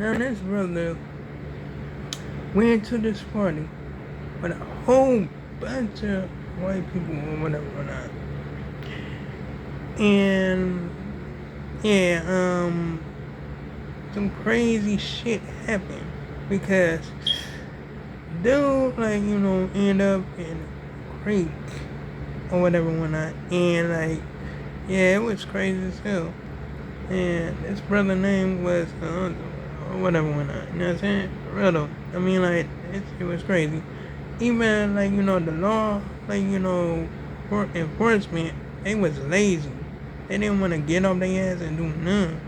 Now this brother went to this party with a whole bunch of white people or whatever. And yeah, some crazy shit happened because dude, like, end up in a creek or whatever whatnot. And like, yeah, it was crazy as hell. And his brother name was or whatever whatnot. You know what I'm saying? For real though. I mean, like, it was crazy. Even like, the law, like, for enforcement, they was lazy. They didn't want to get off their ass and do none.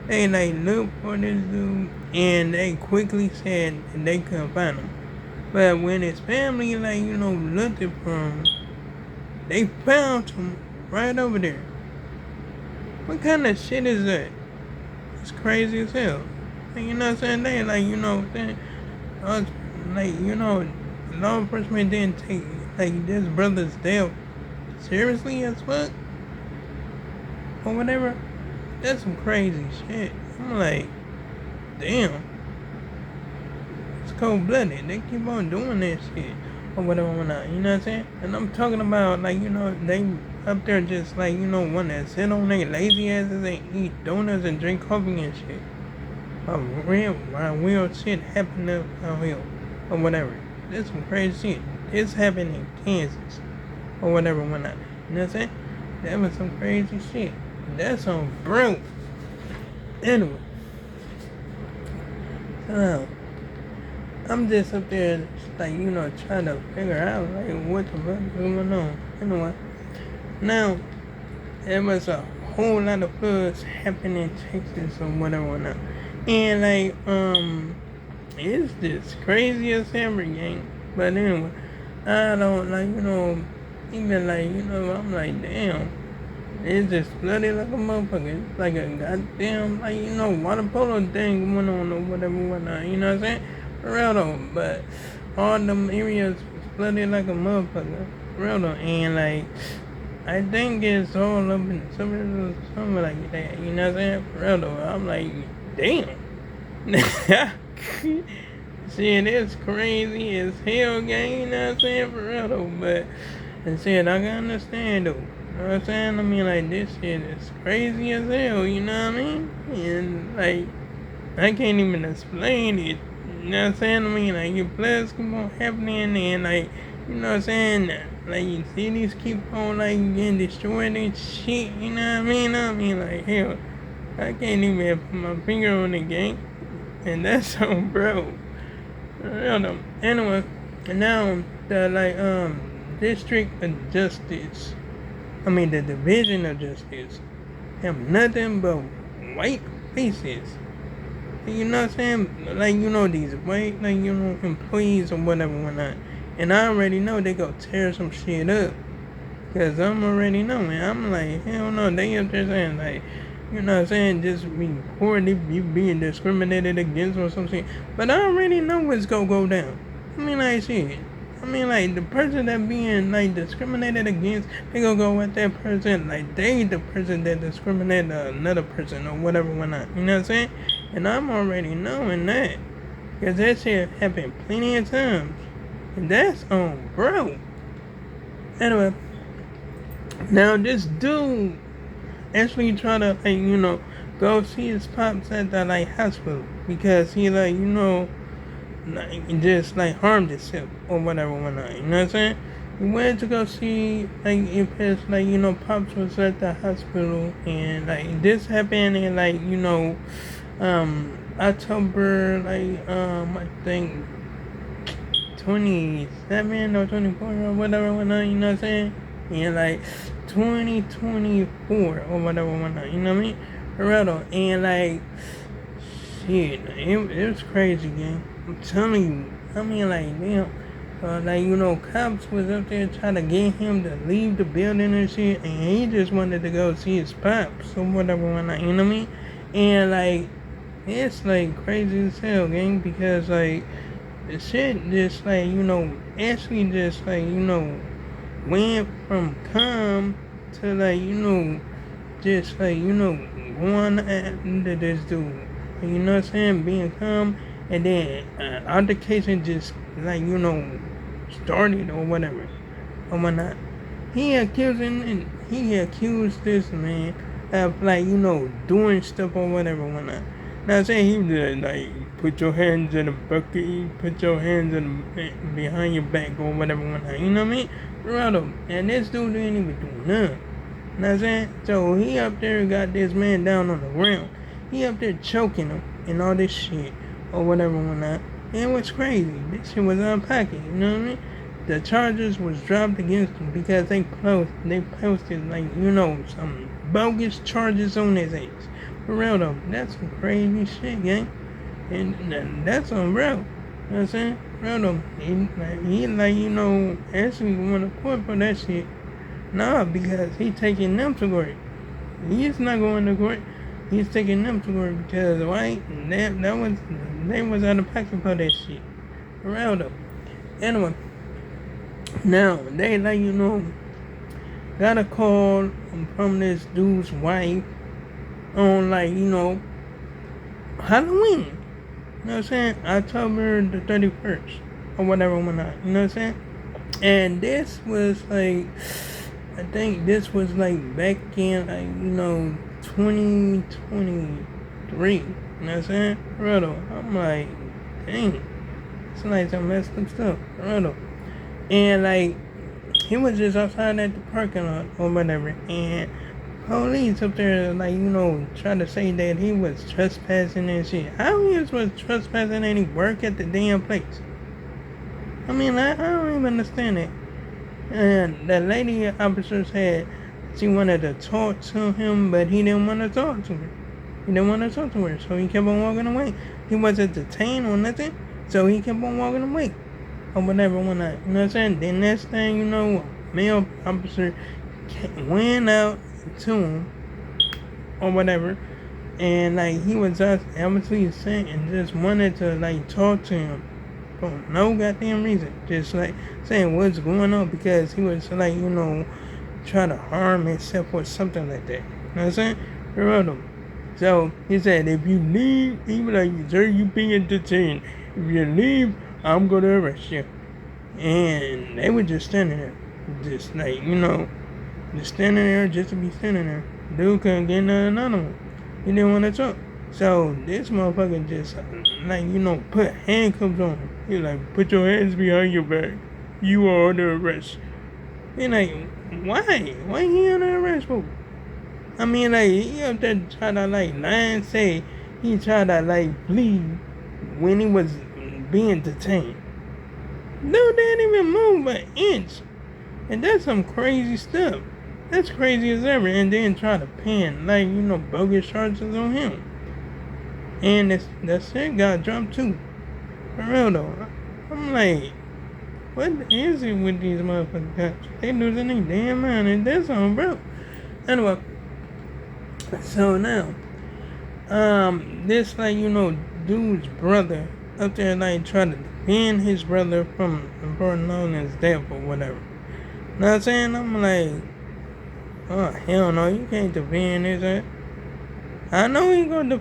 They like looked for this dude and they quickly said that they couldn't find him. But when his family like, looked for him, they found him right over there. What kind of shit is that? It's crazy as hell. Like, you know what I'm saying? They like, law enforcement didn't take like this brother's death seriously as fuck or whatever. That's some crazy shit. I'm like, damn. It's cold blooded. They keep on doing that shit or whatever whatnot. You know what I'm saying? And I'm talking about like, they up there just like, want to sit on their lazy asses and eat donuts and drink coffee and shit. Real shit happened out here or whatever. That's some crazy shit. This happened in Kansas or whatever whatnot. You know what I'm saying? That was some crazy shit. That's on bro. Anyway. So I'm just up there like, trying to figure out like what the fuck is going on. Anyway. Now there was a whole lot of floods happening in Texas or whatever whatnot. And like it's just crazy as every game. But anyway, I don't like, even like, I'm like, damn. It's just flooded like a motherfucker. It's like a goddamn, like, water polo thing going on or whatever, you know what I'm saying? For real though, but all them areas was flooded like a motherfucker. For real though, and like, I think it's all up in the suburbs or something like that, you know what I'm saying? For real though, I'm like, damn. Shit, it's crazy as hell, gang, you know what I'm saying? For real though, but, and shit, I can understand though. You know what I'm saying? I mean, like, this shit is crazy as hell, you know what I mean? And, like, I can't even explain it. You know what I'm saying? I mean, like, your floods keep on happening, and, like, you know what I'm saying? Like, you see these keep on, like, getting destroyed and shit, you know what I mean? I mean, like, hell, I can't even put my finger on the game. And that's on bro. Real though. Anyway, and now, the, District of Justice, the Division of Justice, have nothing but white faces. You know what I'm saying? Like, these white, like, employees or whatever. And I already know they go tear some shit up. Because I'm already knowing. I'm like, hell no, they up there saying, like, you know what I'm saying, just reporting you being discriminated against or something. But I already know what's gonna go down. I mean, like, shit. I mean, like, the person that being, like, discriminated against, they gonna go with that person, like, they the person that discriminated another person or whatever whatnot. You know what I'm saying? And I'm already knowing that. Because that shit happened plenty of times. And that's on bro. Anyway. Now, this dude actually try to, like, go see his pops at the, like, hospital. Because he, like, like, just like harmed himself or whatever whatnot. You know what I'm saying? He went to go see like if his like pops was at the hospital, and like this happened in like October, like I think 27 or 24 or whatever whatnot. You know what I'm saying? And like 2024 or whatever whatnot. You know what I mean? Corrado. And like shit, it was crazy, gang. I'm telling you. I mean, like, damn. Like, cops was up there trying to get him to leave the building and shit, and he just wanted to go see his pops or whatever, whatnot, you know what I mean? And, like, it's, like, crazy as hell, gang, because, like, the shit just, like, actually just, like, went from calm to, like, just, like, going after this dude. you know what I'm saying, being calm, and then altercation just like started or whatever or whatnot. He accused this man of like doing stuff or whatever whatnot. Now saying he was just like put your hands in the bucket, put your hands behind your back or whatever whatnot. You know what I mean? Brother, and this dude didn't even do nothing. You know what I'm saying? So he up there got this man down on the ground. He up there choking him and all this shit or whatever whatnot. And it was crazy. This shit was unpacking. You know what I mean? The charges was dropped against him because they posted like some bogus charges on his ass. For real though, that's some crazy shit, gang. And that's on real. You know what I'm saying? Real though, he actually want to court for that shit. Nah, because he taking them to court. He's not going to court. He's taking them to court because they was out of pocket for that shit. For real though. Anyway. Now, they got a call from this dude's wife on Halloween. You know what I'm saying? October the 31st or whatever whatnot. You know what I'm saying? And this was I think this was back in 2023. You know what I'm saying? Riddle. I'm like, dang. It's some messed up stuff. Riddle. And he was just outside at the parking lot or whatever, and police up there trying to say that he was trespassing and shit. How he was trespassing and he work at the damn place? I mean, I don't even understand it. And the lady officer said she wanted to talk to him, but he didn't want to talk to her. He didn't want to talk to her, so he kept on walking away. He wasn't detained or nothing, so he kept on walking away. Or whatever, whatnot. You know what I'm saying? Then next thing a male officer went out to him or whatever, and he was just obviously saying and just wanted to talk to him for no goddamn reason. Just saying what's going on because he was trying to harm himself or something like that. You know what I'm saying? For so he said, if you leave, he was like, sir, you being detained. If you leave, I'm gonna arrest you. And they were just standing there. Just just standing there just to be standing there. Dude couldn't get another one. He didn't want to talk. So this motherfucker just put handcuffs on him. He was like, put your hands behind your back. You are under arrest. He why? Why he under arrest for? I mean he up there trying to lie and say he tried to plead when he was being detained. Dude didn't even move an inch. And that's some crazy stuff. That's crazy as ever. And then try to pin bogus charges on him. And that shit got dropped too. For real though. I'm like, what is it with these motherfuckers? They losing their damn mind and that's on bro. Anyway. So now, this dude's brother up there trying to defend his brother from his death or whatever. Know what I'm saying? I'm like, oh hell no, you can't defend his ass. I know he gonna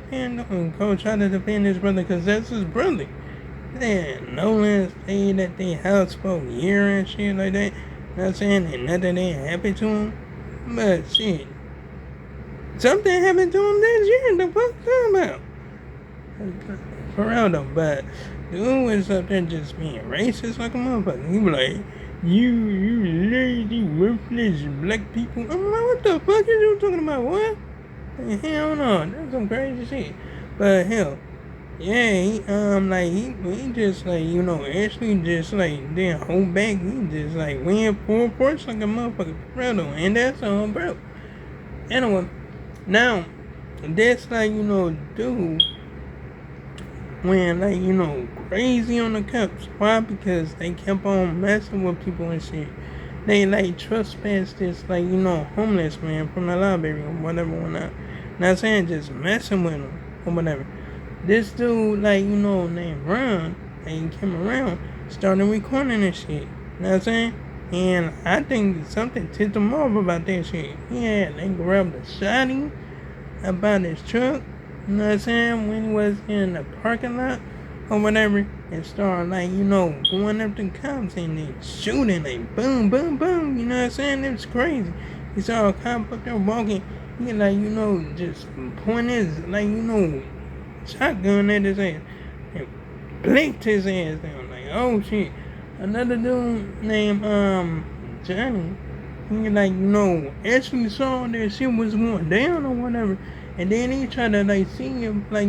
go try to defend his brother because that's his brother. Then Nolan stayed at their house for a year and shit like that. Know what I'm saying? And nothing ain't happened to him. But shit. Something happened to him this year. The fuck talking about? For real though, but dude was up there just being racist like a motherfucker. He was like, you lazy, worthless black people. I'm like, what the fuck is you talking about? What? Hell no, that's some crazy shit. But hell, yeah, he just actually just didn't hold back. He just went full force like a motherfucker. For real though, and that's on bro. Anyway. Now, this dude went crazy on the cops. Why? Because they kept on messing with people and shit. They trespassed this homeless man from the library or whatever whatnot. Not saying just messing with him or whatever. This dude named Ron, he came around, started recording this shit. You know what I'm saying? And I think something tipped him off about that shit. They grabbed a shotty about his truck You know what I'm saying? When he was in the parking lot or whatever, and started like, going up to cops and then shooting like boom, boom, boom. You know what I'm saying? It was crazy. He saw a cop up there walking. He like, just point his like, shotgun at his ass and blinked his ass down. Like, oh shit. Another dude named Johnny, he like, actually saw that shit was going down or whatever. And then he tried to like see if like,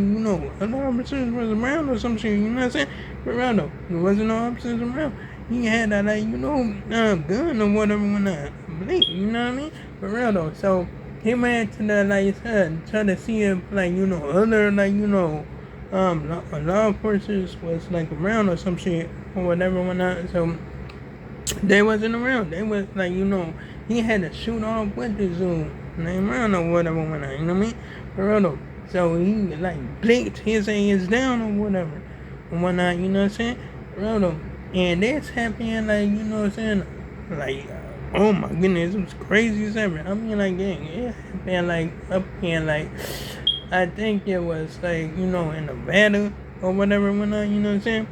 other officers was around or some shit, you know what I'm saying? But around though, there wasn't no officers around. He had a like, gun or whatever when I blink, you know what I mean? But real though, so he went to the like try to see if like, other like, law enforcement was like around or some shit or whatever when I so they wasn't around. They was like, he had to shoot off with the Zoom name around or whatever when I, you know what I mean? For real though. So he like blinked his ass down or whatever and whatnot, you know what I'm saying? For real though. And this happened like, you know what I'm saying? Like, oh my goodness, it was crazy as ever. I mean, like, dang, it happened like up in like, I think it was like, in Nevada or whatever whatnot, you know what I'm saying?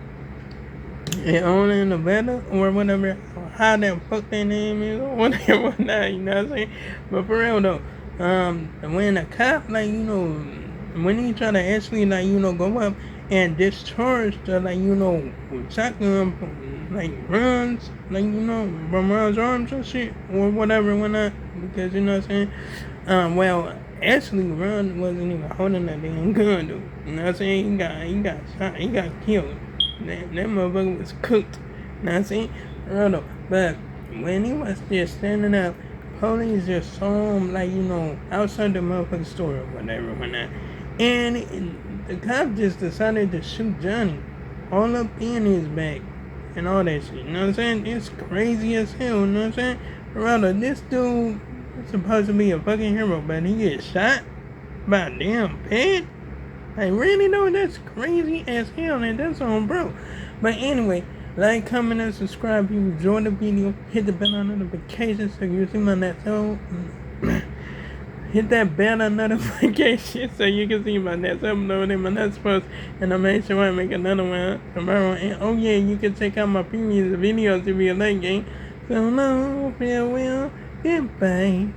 And only in Nevada or whatever, how that fuck that name is or whatever, whatnot, you know what I'm saying? But for real though, when a cop, like, when he try to actually, like, go up and discharge the, like, shotgun, like, runs, like, from Ron's arms and shit, or whatever, whatnot, because, you know what I'm saying? Well, actually, Ron wasn't even holding that damn gun, dude. You know what I'm saying? He got shot, he got killed. That motherfucker was cooked. You know what I'm saying? Real though. But when he was just standing up, police just saw him, like, outside the motherfucking store or whatever, whatnot. And the cop just decided to shoot Johnny all up in his back and all that shit. You know what I'm saying? It's crazy as hell, you know what I'm saying? Rather, this dude is supposed to be a fucking hero, but he gets shot by a damn pet? Like, really though? That's crazy as hell, and that's on bro. But anyway, like, comment, and subscribe if you enjoyed the video. Hit the bell on notifications so you see my next hit that bell on notification so you can see my next upload and my next post. And I'll make sure I make another one tomorrow. And oh yeah, you can check out my previous videos if you like, gang. So long, farewell, goodbye.